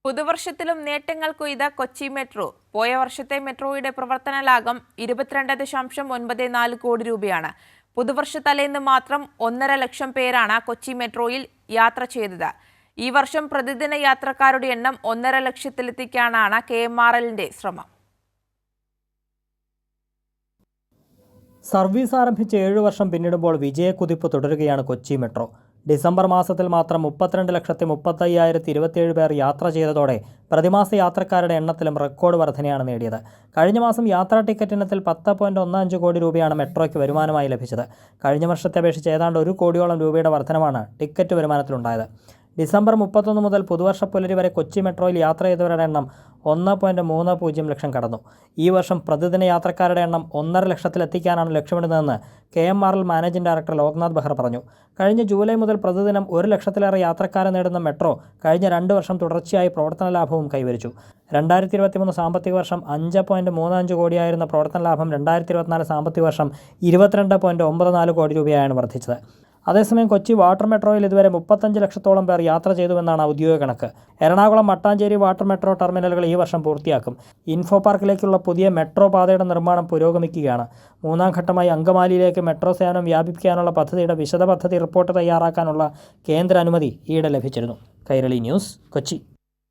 പുതുവർഷത്തിലും നേട്ടങ്ങൾ കൊയ്ത കൊച്ചി മെട്രോ. പോയ വർഷത്തെ മെട്രോയുടെ പ്രവർത്തന ലാഭം 22.94 കോടി രൂപയാണ്. പുതുവർഷ തലേന്ന് മാത്രം 1.5 ലക്ഷം പേരാണ് കൊച്ചി മെട്രോയിൽ യാത്ര ചെയ്തത്. ഈ വർഷം പ്രതിദിന യാത്രക്കാരുടെ എണ്ണം 1.5 ലക്ഷത്തിലെത്തിക്കാനാണ് KMRLന്റെ ശ്രമം. സർവീസ് ആരംഭിച്ച് 7 വർഷം പിന്നിടുമ്പോൾ വിജയക്കുതിപ്പ് തുടരുകയാണ് കൊച്ചി മെട്രോ. ഡിസംബർ മാസത്തിൽ മാത്രം 32,35,027 പേർ യാത്ര ചെയ്തതോടെ പ്രതിമാസ യാത്രക്കാരുടെ എണ്ണത്തിലും റെക്കോർഡ് വർധനയാണ് നേടിയത്. കഴിഞ്ഞ മാസം യാത്രാ ടിക്കറ്റ് ഇനത്തിൽ 10.15 കോടി രൂപയാണ് മെട്രോയ്ക്ക് വരുമാനമായി ലഭിച്ചത്. കഴിഞ്ഞ വർഷത്തെ അപേക്ഷിച്ച് ഏതാണ്ട് 1 കോടിയോളം രൂപയുടെ വർധനമാണ് ടിക്കറ്റ് വരുമാനത്തിലുണ്ടായത്. ഡിസംബർ 31 മുതൽ പുതുവർഷ പുലരി വരെ കൊച്ചി മെട്രോയിൽ യാത്ര ചെയ്തവരുടെ എണ്ണം 1.30 ലക്ഷം കടന്നു. ഈ വർഷം പ്രതിദിന യാത്രക്കാരുടെ എണ്ണം 1.5 ലക്ഷത്തിലെത്തിക്കാനാണ് ലക്ഷ്യമിടുന്നതെന്ന് KMRL managing director Loknath Behra പറഞ്ഞു. കഴിഞ്ഞ ജൂലൈ മുതൽ പ്രതിദിനം 1 ലക്ഷത്തിലേറെ യാത്രക്കാരെ നേടുന്ന മെട്രോ കഴിഞ്ഞ 2 വർഷം തുടർച്ചയായി പ്രവർത്തന ലാഭവും കൈവരിച്ചു. 2023 സാമ്പത്തിക വർഷം 5.35 കോടിയായിരുന്ന പ്രവർത്തന ലാഭം 2024 സാമ്പത്തിക വർഷം 22.94 കോടി രൂപയായാണ് വർദ്ധിച്ചത്. അതേസമയം കൊച്ചി വാട്ടർ മെട്രോയിൽ ഇതുവരെ 35 ലക്ഷത്തോളം പേർ യാത്ര ചെയ്തുവെന്നാണ് ഔദ്യോഗിക കണക്ക്. എറണാകുളം മട്ടാഞ്ചേരി വാട്ടർ മെട്രോ ടെർമിനലുകൾ ഈ വർഷം പൂർത്തിയാക്കും. ഇൻഫോ പാർക്കിലേക്കുള്ള പുതിയ മെട്രോ പാതയുടെ നിർമ്മാണം പുരോഗമിക്കുകയാണ്. 3ാം ഘട്ടമായി അങ്കമാലിയിലേക്ക് മെട്രോ സേവനം വ്യാപിപ്പിക്കാനുള്ള പദ്ധതിയുടെ വിശദ പദ്ധതി റിപ്പോർട്ട് തയ്യാറാക്കാനുള്ള കേന്ദ്ര അനുമതി ഈയിടെ ലഭിച്ചിരുന്നു. കൈരളി ന്യൂസ്, കൊച്ചി.